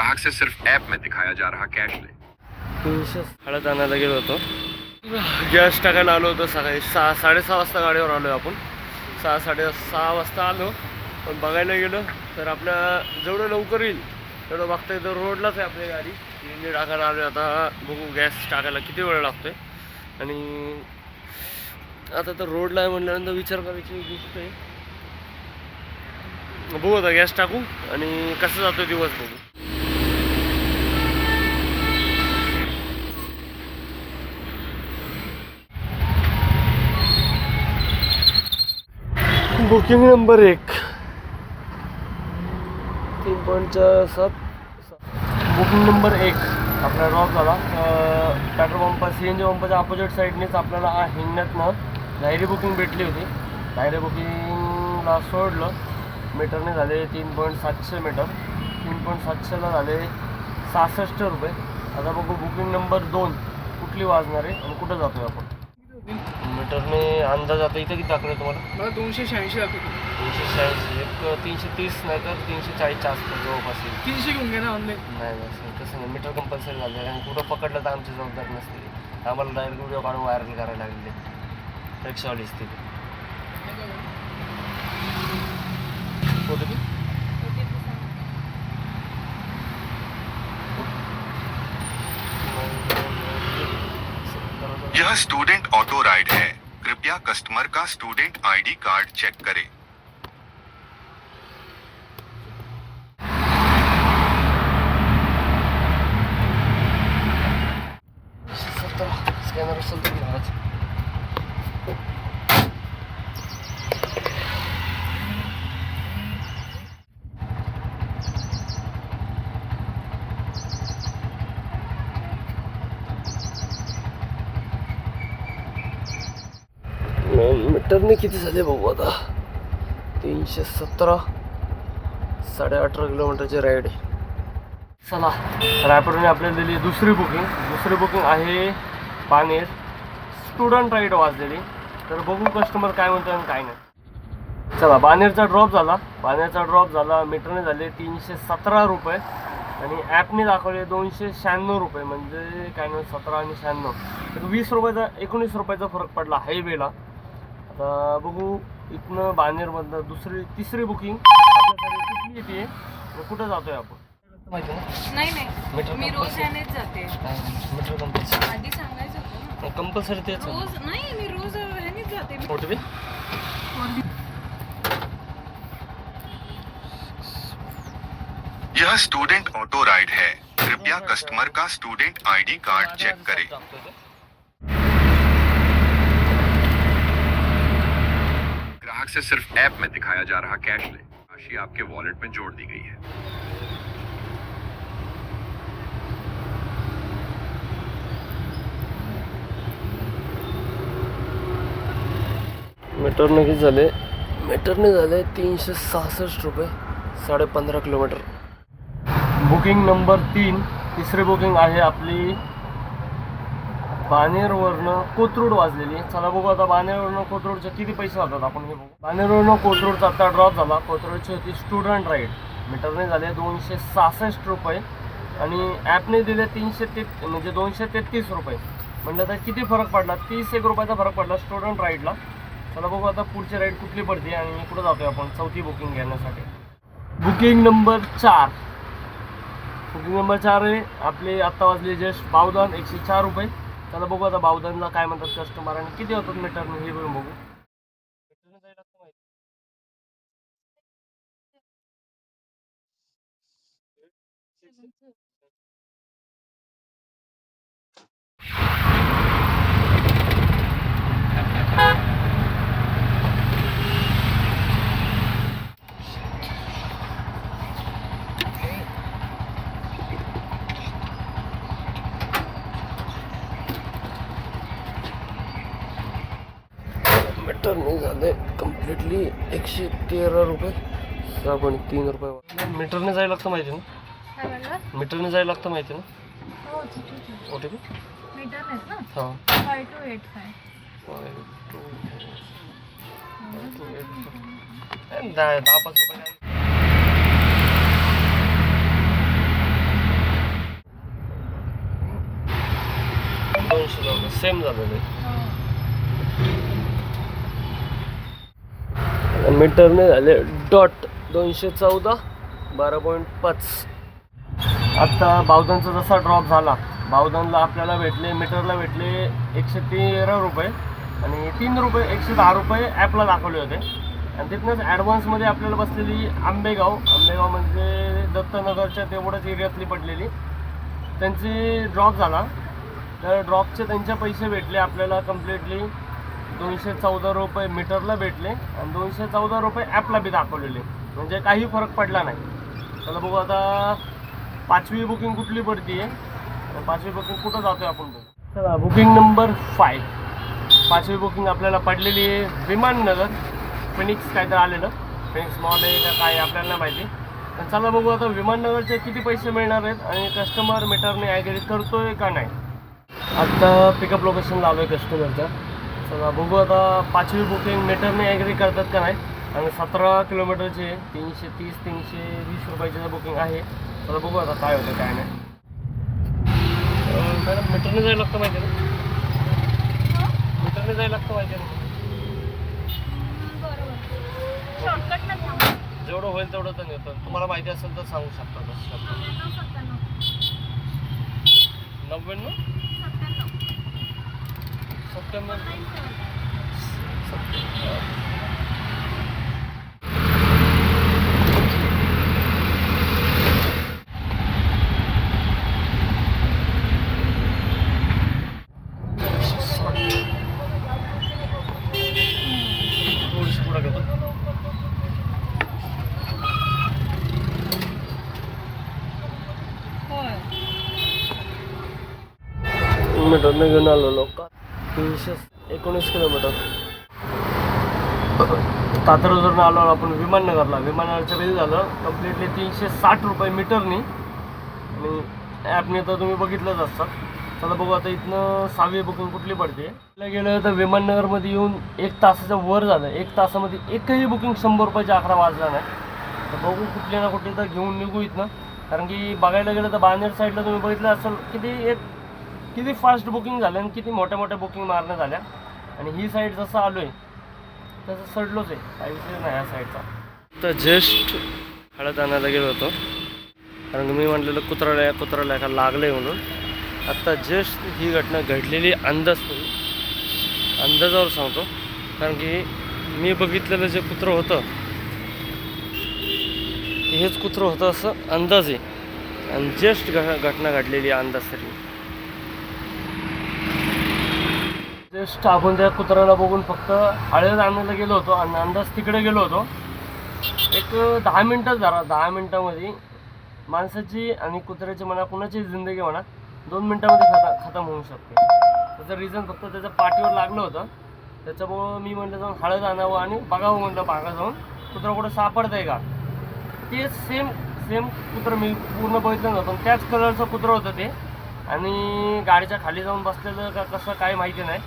ग्राहक से सिर्फ ऐप में दिखाया जा रहा कैश ले। 300 हळद आणायला गेलो होतो. गॅस टाकायला आलो होतो सकाळी 6-6:30 वाजता गाडीवर आलो आपण. 6-6:30 वाजता आलो. पण बघायला गेलो तर आपल्या जेवढं लवकर येईल तेवढं बघता येतं रोडलाच आहे आपली गाडी. इंजिन टाकायला आलो. आता बघू गॅस टाकायला किती वेळ लागतोय. आणि आता तर रोडला आहे म्हटल्यानंतर विचार करायची गोष्ट आहे. बघू आता गॅस टाकू आणि कसं जातो दिवस बघू. Booking number 1 3.7. बुकिंग नंबर 1 आपला ड्रॉप झाला. पेट्रोल पंप CNG पंपाच्या अपोजिट साईडनेच आपल्याला हिंगण्यातनं डायरी बुकिंग भेटली होती. डायरी बुकिंगला सोडलं. मीटरने झाले 3.700 मीटर. 3.700ला झाले 66 रुपये. आता बघू बुकिंग नंबर 2 कुठली वाजणार आहे आणि कुठं जातो आहे आपण. मीटरने अंदाज आता इथं किती दाखवलं तुम्हाला? मला 286 दाखवतो. 286 एक 330 नाही तर 340च्या आसपास जवळपास येईल. 300 घेऊन घ्या ना ऑनलाईन. नाही तसं नाही. मीटर कंपल्सरी झालं आहे. आणि कुठं पकडलं तर आमची जबाबदारी नसते. आम्हाला डायरेक्ट व्हिडिओ काढून व्हायरल करायला लागले. रिक्षावालीच ती होतं की यह स्टूडेंट ऑटो राइड है, कृपया कस्टमर का स्टूडेंट ID कार्ड चेक करें। स्कॅनर असेल तर घ्याच. मीटरने किती झाले बघू आता. 317 18.5 किलोमीटरची राईड. चला रॅपिडोने आपल्याला दिली दुसरी बुकिंग आहे बानेर. Student ride वाजलेली. तर बघू कस्टमर काय म्हणतो आणि काय नाही. चला बानेरचा ड्रॉप झाला. मीटरने झाले 317 रुपये आणि ॲपने दाखवले 296 रुपये. म्हणजे काय नाही 17 आणि 96 तर 20 रुपयाचा 19 रुपयाचा फरक पडला हायवेला. आता बघू इथनं बानेरमधनं तिसरी बुकिंग आपल्याकडे कुठली येते आणि कुठं जातोय आपण माहिती ना? नाही मी रोज ह्यानेच जाते. मीटर कंपल्सरी आधी सांगायचं होतं ना. कंपल्सरी तेच रोज नाही मी रोज ह्यानेच जाते. OTP यह स्टूडेंट ऑटो राइड है, कृपया कस्टमर का स्टूडेंट ID कार्ड चेक करें। ग्राहक से सिर्फ ऐप में दिखाया जा रहा कैश ले, राशि आपके वॉलेट में जोड़ दी गई है। मीटरने झाले 366 रुपये 15.5 किलोमीटर. बुकिंग नंबर 3 तिसरी बुकिंग आहे आपली बानेरवरनं कोथरूड वाजलेली. चला बघू आता बानेरवरनं कोथरूडचे किती पैसे होतात आपण हे बघू. बानेरवरनं कोथरूडचा आता ड्रॉप झाला. कोथरूडची होती स्टुडंट राईड. मीटरने झाले 266 रुपये आणि ॲपने दिले 233 रुपये. म्हटलं तर किती फरक पडला. 31 रुपयाचा फरक पडला स्टुडंट राईडला. चला बघू आता पुढची राईड कुठली पडते आणि कुठं जातोय आपण चौथी बुकिंग घेण्यासाठी. बुकिंग नंबर 4 आहे आपले आत्ता वाजले जस्ट बावधन 104 रुपये. चला बघू आता बावधनला काय म्हणतात कस्टमर आणि किती होतात मीटरने हे बघू. मीटरने झाले कम्प्लिटली 113 रुपये 6.3 रुपये. मीटरने जायला लागतं माहिती ना. मीटरने जायला लागतं माहिती ना. OTP मीटर आहेत ना. हां 5285 10-5 रुपये. सेम झालेलं आहे. मीटरने झाले डॉट 214 12.5. आत्ता बावधनचा जसा ड्रॉप झाला, बावधनला आपल्याला भेटले, मीटरला भेटले 113 रुपये आणि 3 रुपये 110 रुपये ॲपला दाखवले होते. आणि तिथनंच ॲडव्हान्समध्ये आपल्याला बसलेली आंबेगाव म्हणजे दत्तनगरच्या तेवढंच एरियातली पडलेली, त्यांची ड्रॉप झाला. तर ड्रॉपचे त्यांचे पैसे भेटले आपल्याला कम्प्लिटली 214 रुपये मीटरला भेटले आणि 214 रुपये ॲपला बी दाखवलेले, म्हणजे काही फरक पडला नाही. चला बघू आता 5वी बुकिंग कुठली पडती आहे, 5वी बुकिंग कुठं जातो आहे आपण बघू. चला बुकिंग नंबर 5. 5वी बुकिंग आपल्याला पडलेली आहे विमाननगर, फिनिक्स काहीतरी आलेलं, फिनिक्स मॉल आहे का काय आपल्याला नाही माहिती. पण चला बघू आता विमाननगरचे किती पैसे मिळणार आहेत आणि कस्टमर मीटरने ॲग्री करतोय का नाही. आत्ता पिकअप लोकेशनला आलो आहे कस्टमरच्या. चला बघू आता 5वी बुकिंग मीटरने ॲग्री करतात का नाही. आणि 17 किलोमीटरचे 330-320 रुपयाचे बुकिंग आहे. चला बघू आता काय होतं काय नाही. मॅडम मीटरने जायला लागतं माहिती आहे ना, मीटरने जायला लागतं माहिती आहे ना. बरोबर, शॉर्टकट नाही थांबा. जेवढं होईल तेवढं तर नेतो. तुम्हाला माहिती असेल तर सांगू शकता. 99 सत्त्याण्णव. थोडीशी पुढं घेतो. मीटरने घेऊन आलो लोक 319 किलोमीटर. तातरजवरून आलो आपण विमाननगरला. विमाननगरचं बिल झालं कम्प्लिटली 360 रुपये मीटरनी आणि ॲपने तर तुम्ही बघितलंच असतात. चला बघू आता इथनं 6वी बुकिंग कुठली पडते. गेलं तर विमाननगरमध्ये येऊन 1 तासाच्या वर झालं. 1 तासामध्ये एकही बुकिंग 100 रुपयाचा आकडा वाजला नाही. तर बघू कुठले ना कुठले तर घेऊन निघू इथनं. कारण की बघायला गेलं तर बानेर साईडला तुम्ही बघितलं असेल किती फास्ट बुकिंग झालं आणि किती मोठ्या मोठ्या बुकिंग मारण्यात झाल्या. आणि ही साईड जसं आलो आहे तसं सडलोच आहे, काही विषय नाही या साईडचा. तर जस्ट हळद आणायला गेलो होतो कारण की मी म्हटलेलं कुत्राला का लागलं आहे म्हणून. आत्ता जस्ट ही घटना घडलेली अंदाजावर सांगतो. कारण की मी बघितलेलं जे कुत्रं होतं हेच कुत्रं होतं असं अंदाज आहे. आणि जस्ट घटना घडलेली अंदाजसाठी. जस्ट आपण त्या कुत्र्याला बघून फक्त हळद आणायला गेलो होतो आणि अंदाज तिकडे गेलो होतो. एक 10 मिनटं जरा 10 मिनटामध्ये माणसाची आणि कुत्र्याची म्हणा कुणाची जिंदगी म्हणा 2 मिनटामध्ये खतम होऊ शकते. त्याचं रिझन फक्त त्याच्या पाठीवर लागलं होतं. त्याच्यामुळं मी म्हटलं जाऊन हळद आणावं आणि बघावं म्हटलं बागा जाऊन कुत्रा कुठं सापडतं आहे का. ते सेम कुत्रं मी पूर्ण बघितलं नव्हतं. त्याच कलरचं कुत्रं होतं ते आणि गाडीच्या खाली जाऊन बसलेलं का कसं काय माहिती नाही.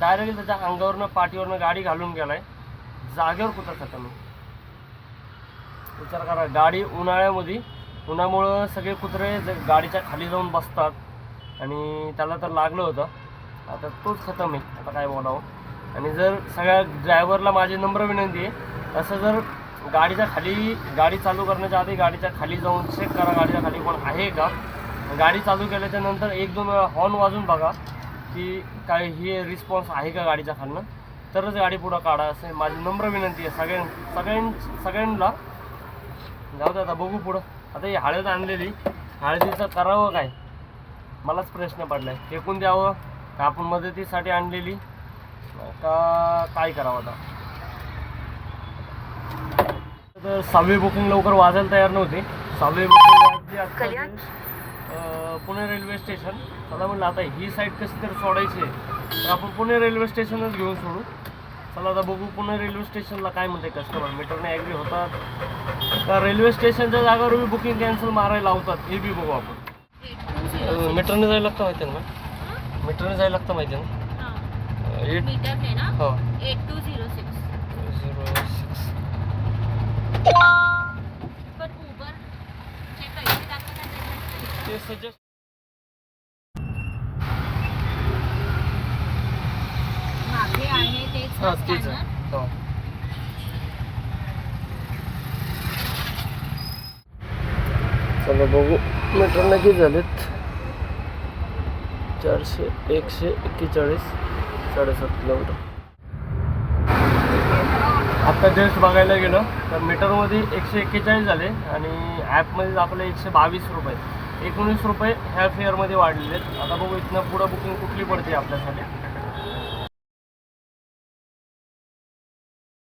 डायरेक्टली त्याच्या अंगावरनं पाठीवरनं गाडी घालून गेला आहे. जागेवर कुत्रं खतम आहे. विचार करा, गाडी उन्हामुळं सगळे कुत्रे गाडीच्या खाली जाऊन बसतात आणि त्याला तर लागलं होतं. आता तोच खतम आहे. आता काय बोलावं. आणि जर सगळ्या ड्रायव्हरला माझी नम्र विनंती आहे, असं जर गाडीच्या खाली गाडी चालू करण्याच्या आधी गाडीच्या खाली जाऊन चेक करा गाडीच्या खाली कोण आहे का. गाडी चालू केल्याच्या नंतर 1-2 वेळा हॉर्न वाजून बघा की काय ही रिस्पॉन्स आहे का गाडीच्या खालनं, तरच गाडी पुढं काढा. असं माझी नम्र विनंती आहे सगळ्यांना. जाऊ दे आता बघू पुढं. आता ही हळद आणलेली हळदीचं करावं काय मलाच प्रश्न पडला आहे. फेकून द्यावं का आपण मदतीसाठी आणलेली का काय करावं आता. तर 6वी बुकिंग लवकर वाजायला तयार नव्हती. 6वी बुकिंग पुणे रेल्वे स्टेशन. चला म्हटलं आता ही साईड कशी तर सोडायची आहे तर आपण पुणे रेल्वे स्टेशनच घेऊन सोडू. चला आता बघू पुणे रेल्वे स्टेशनला काय म्हणते कस्टमर. मीटरने ॲग्री होतात का रेल्वे स्टेशनच्या जागावर बी बुकिंग कॅन्सल मारायला लावतात हे बी बघू आपण. मीटरने जायला लागतं माहिती आहे ना. मीटरने जायला लागतं माहिती आहे ना. हो 8206. पण उबर चे पैसे दाखवतात ते सजेस्ट हां तेच आहे हो. चला बघू मीटर नक्की झालेत 141 7.5 किलोमीटर. आत्ता जस्ट बघायला गेलं तर मीटरमध्ये 141 झाले आणि ॲपमध्ये आपले 122 रुपये 19 रुपये ह्या फेअरमध्ये वाढलेले आहेत. आता बघू इथनं पुढं बुकिंग कुठली पडते आपल्यासाठी.